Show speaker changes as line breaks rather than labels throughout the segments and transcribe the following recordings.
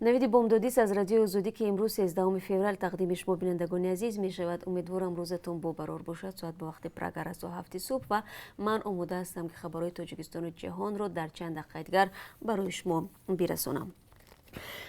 навиди бомдодис از رادیو زودی که امروز 13 فوریه تقدیم شما بینندگان عزیز می شود. امیدوارم روزتون بابرار باشد. ساعت به وقت پرگر است و 7 صبح و من آماده هستم که خبرهای تاجیکستان و جهان را در چند دقیقه دیگر برای شما برسانم.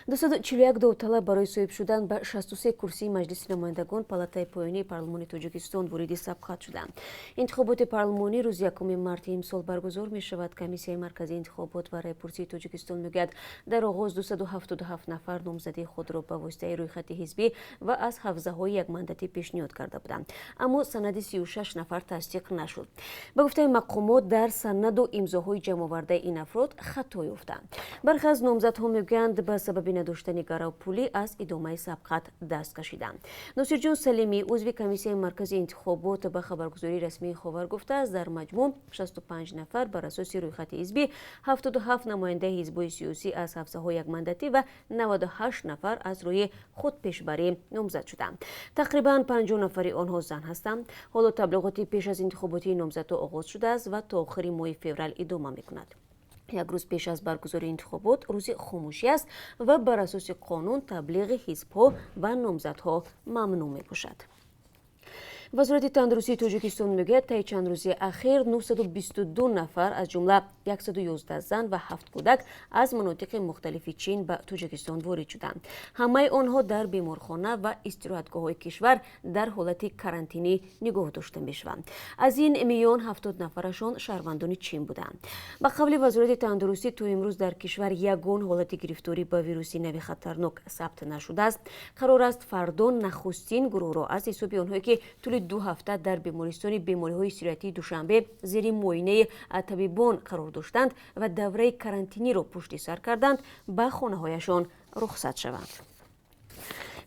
241 داوطلب برای صاحب شدن به 63 کرسی مجلس نمایندگان پالاتای پایانی پارلمان تاجیکستان وارد سبقت شدند. انتخابات پارلمانی روز 1 مارس امسال برگزار می شود. کمیسیون مرکزی انتخابات و رایپرسی تاجیکستان میگوید در آغاز 277 نفر نامزدی خود را به واسطه رویخط حزبی و از حوزه‌های یک مانداتی پیشنهاد کرده بودند، اما سند 36 نفر تصدیق نشد. به گفته مقامات در سند و امضاهای جمع آورده این افراد خطا یافتند. برخی از نامزدها میگویند به سبب نداشتن گرو پولی از ادامه سبقت دست کشیدند. ناصرجان سلیمی عضو کمیسیون مرکزی انتخابات به خبرگزاری رسمی خبر گفته است در مجموع 65 نفر بر اساس رویخط حزبی، 77 نماینده حزب‌های سیاسی از حوزه‌های یک مانداتی و 98 نفر از روی خود پیشبری نامزد شدند. تقریبا 50 نفر آنها زن هستند. حالا تبلیغات پیش از انتخابات نامزدها آغاز شده است و تا آخر ماه فوریه ادامه می‌کند. یک روز پیش از برگزاری انتخابات روز خاموشی است و بر اساس قانون تبلیغ حزب‌ها و نامزدها ممنوع می‌باشد. وزارت تندرستی تاجیکستان میگوید طی چند روز اخیر 922 نفر از جمله 111 زن و 7 کودک از مناطق مختلف چین به تاجیکستان وارد شدند. همه آنها در بیمارخانه و استراحتگاه‌های کشور در حالت کارانتینی نگاه داشته میشوند. از این میان 70 نفرشان شهروندان چین بودند. به قول وزارت تندرستی تا امروز در کشور یگان حالت گرفتاری با ویروس نوی خطرناک ثبت نشده است. قرار است فردا نخستین گروه را از حساب آنهایی که طول 2 هفته در بیمارستان بیماری‌های سیرتی دوشنبه زیر معاینه طبیبان قرار داشتند و دوره کارانتینی را پشت سر کردند به خانه‌هایشان رخصت شوند.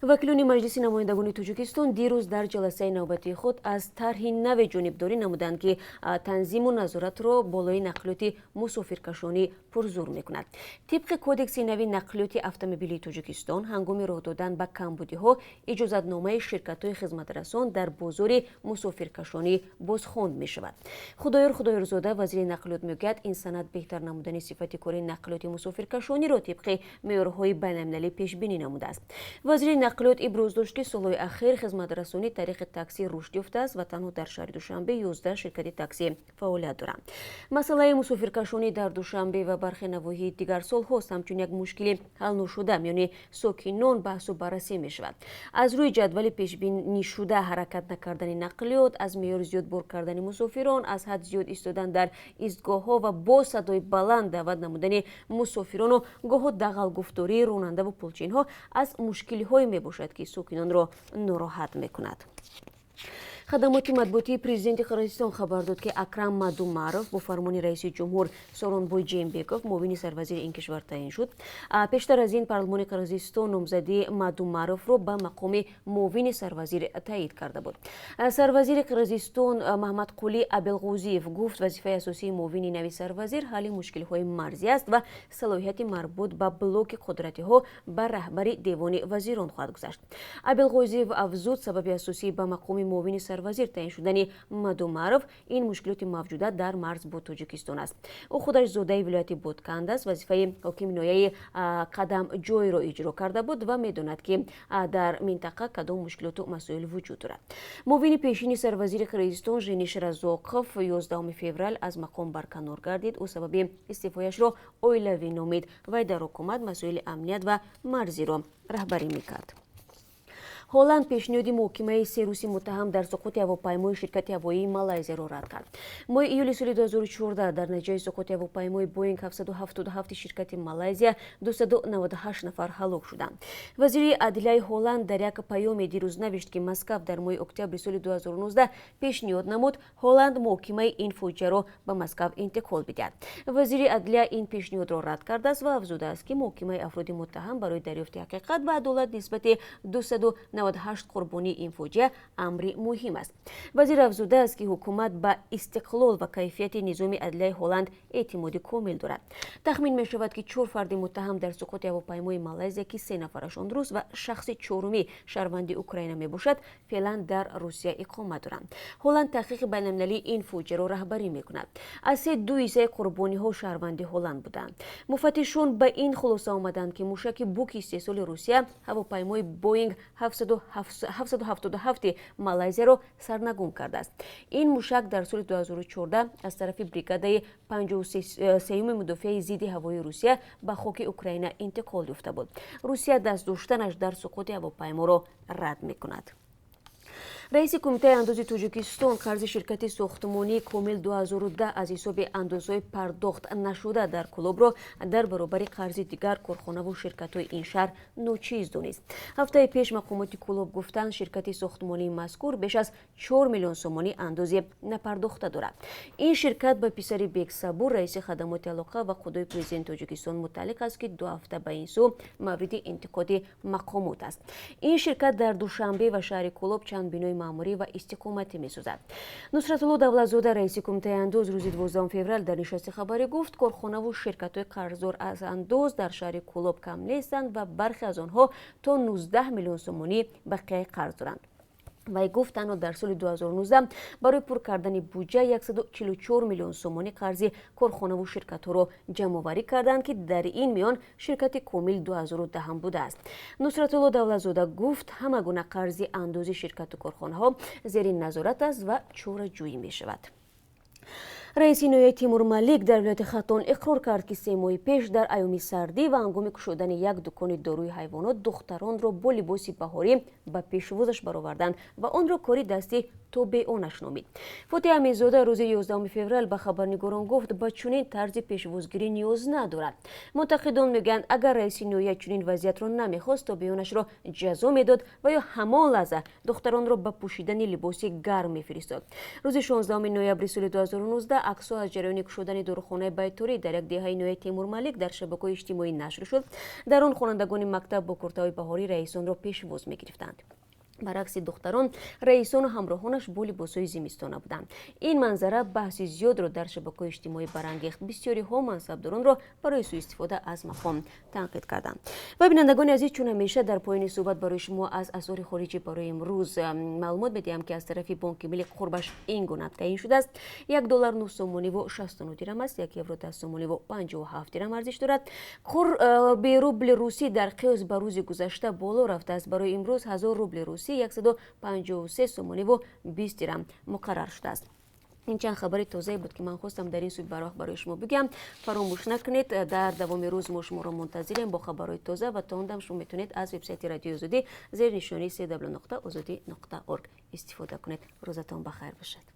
وکیلان مجلس نمایندگان تاجیکستان دیروز در جلسه نوبتی خود از طرح نو جانبداری نمودند که تنظیم و نظارت را بالای نقلیات مسافرکشانی پرزور می‌کند. طبق کدکس نو نقلیات اتومبیلی تاجیکستان هنگام راه دادن به کمبودی‌ها اجازتنامه شرکت‌های خدمترسان در بازار مسافرکشانی بازخواند می‌شود. خدایارزاده وزیر نقلیات میگوید این سند بهتر نمودن صفت کار نقلیات مسافرکشانی را طبق معیارهای بین‌المللی پیش بینی نموده است. وزیر نقلیات ابراز داشت که سالهای اخیر خدمترسانی طریق تاکسی رشد یافته است و تنها در شهر دوشنبه 11 شرکت تاکسی فعالیت دارند. مسئله مسافرکشانی در دوشنبه و برخی نواحی دیگر سال‌هاست همچون یک مشکل حل نشده میان ساکنان بحث و بررسی می‌شود. از روی جدول پیش بینی شده حرکت نکردن نقلیات، از معیار زیاد بار کردن مسافران، از حد زیاد ایستادن در ایستگاه‌ها و با صدای بلند دعوت نمودن مسافران و گاه دغل گفتاری راننده و پلچین‌ها از مشکل‌های میباشد که ساکنان را ناراحت میکند. خدمات مطبوعاتی پرزیدنت قرقیزستان خبر داد که اکرم مادومارов با فرمان رئیس جمهور سورونبوی جیمبکوف معاون سروزیر این کشور تعیین شد. پیشتر از این پارلمان قرقیزستان نامزدی مادومارov را به مقام معاون سروزیر تایید کرده بود. سروزیر قرقیزستان محمد قولی ابلغوزیف گفت وظیفه اساسی معاون نوی سروزیر حل مشکل‌های مرزی است و صلاحیت مربوط به بلوک قدرت‌ها بر رهبری دیوان وزیران خواهد گذاشت. ابلغوزیف افزود سبب اساسی به مقام معاون سروزیر تعیین شدن مادومارov این مشکلات موجوده در مرز با تاجیکستان است. او خودش زاده ولایت بودکند است. وظیفه حاکم ناحیه قدم جوی را اجرا کرده بود و میداند که در منطقه کدام مشکلات و مسائل وجود دارد. معاون پیشین سروزیر قرقیزستان ژنیش رزاقوف 11 فوریه از مقام برکنار گردید. او سبب استعفایش را اویلوی نامید و در حکومت مسائل امنیت و مرزی را رهبری میکرد. هلند پیشنهاد محکمه 3 روزی متهم در سقوط هواپیمای شرکت هوایی مالایزیا را رد کرد. ماه ایول سال 2014 در نتیجه سقوط هواپیمای بوینگ 777 شرکت مالایزیا 298 نفر هلاک شدند. وزیر عدلیه هلند در یک پیام دیروز نوشت که مسکو در ماه اکتبر سال 2019 پیشنهاد نمود هلند محکمه این فوجیه را به مسکو انتقال بدهد. وزیر عدلیه این پیشنهاد را رد کرده است و افزوده است که محکمه افراد متهم برای دریافت حقیقت و عدالت نسبت 98 قربانی این فوجیه امری مهم است. وزیر افزوده است که حکومت به استقلال و کیفیت نظام عدلیه هلند اعتماد کامل دارد. تخمین می شود که 4 فرد متهم در سقوط هواپیمای مالزی که 3 نفرشان روس و شخص چهارمی شهروند اوکراین می باشد فعلا در روسیه اقامت دارند. هلند تحقیق بین‌المللی این فوجیه را رهبری می کند. از 2 قربانی ها شهروند هلند بودند. مفتشون به این خلاصه آمدند که موشک بوک استحصال روسیه هواپیمای بوینگ 777 مالزی را سرنگون کرده است. این موشک در سال 2014 از طرف بریگاده 53 مدافع ضد هوایی روسیه به خاک اوکراین انتقال یافته بود. روسیه دست داشتنش در سقوط هواپیما را رد می‌کند. رئیس کمیته اندوز تاجیکستان قرض شرکت ساختمانی کامل 2010 از حساب اندازهای پرداخت نشده در کلوب را در برابر قرض دیگر کارخانه و شرکت‌های این شهر ناچیز دانست. هفته پیش مقامات کلوب گفتند شرکت ساختمانی مذکور بیش از 4 میلیون سومانی اندازی نپرداخته دارد. این شرکت به پسر بیگ صبور رئیس خدمات علاقه و خدای پرزیدنت تاجیکستان متعلق است که 2 هفته به این سو مورد انتقاد مقامات است. این شرکت در دوشنبه و شهر کلوب چند بینای معماری و استقامتی می‌سازد. نصرتالله دولت‌زاده رئیس کمیته اندوز روز 12 فوریه در نشست خبری گفت کارخانه و شرکت‌های قرضدار از اندوز در شهر کلوب کم نیستند و برخی از آنها تا 19 میلیون سومانی بقیه قرض دارند. وی گفت تنها در سال 2019 برای پر کردن بودجه 144 میلیون سومانی قرض کارخانه و شرکت‌ها را جمع‌آوری کردند که در این میان شرکت کامل 2010 هم بوده است. نصرتالله دولت‌زاده گفت همه گونه قرض اندازی شرکت و کارخانه‌ها زیر نظارت است و چاره‌جویی می‌شود. رئیس نویای تیمور ملیک در ولایت خطان اقرار کرد که 3 ماه پیش در ایام سردی و هنگام گشودن یک دکان داروی حیوانات دختران را با لباس بهاری به پیشوازش برآوردند و آن را کاری دستی تابعانش نامید. فاتح امیرزاده روز 11 فوریه به خبرنگاران گفت به چنین طرز پیشوازگیری نیاز ندارد. منتقدان میگویند اگر رئیس نویای چنین وضعیت را نمیخواست تابعانش را جزا میداد و یا همان لحظه دختران را به پوشیدن لباس گرم میفرستاد. روز 16 نوامبر سال 2019 عکس‌ها از جریان گشودن داروخانه بیتوری در یک دهه نوی تیمور ملیک در شبکه‌های اجتماعی نشر شد. در آن خوانندگان مکتب با کرته‌های بهاری رئیسان را پیشواز می‌گرفتند. برعکس دختران رئیسان و همراهانش با لباس‌های زمستانه بودند. این منظره بحث زیاد را در شبکه‌های اجتماعی برانگیخت. بسیاری ها منصبداران را برای سوء استفاده از مقام تنقید کردند. و بینندگان عزیز چون همیشه در پایان صحبت برای شما از اسعار خارجی برای امروز معلومات می‌دهم که از طرف بانک ملی قربش این گونه تعیین شده است. $1 سومانی و 69 درم است. 1 یورو 10 سومانی و 57 درم ارزش دارد. به روبل روسی در قیاس به روز گذشته بالا رفته است. برای امروز 1000 روبل روسی 153 سومانی و 20 درم مقرر شده است. این چند خبر تازه بود که من خواستم در این سوی برای شما بگم. فراموش نکنید در دوام روز ما شما را منتظریم با خبرهای تازه و تا اون شما میتونید از وبسایت رادیو آزادی زیر نشانی www.azadi.org استفاده کنید. روزتان بخیر باشد.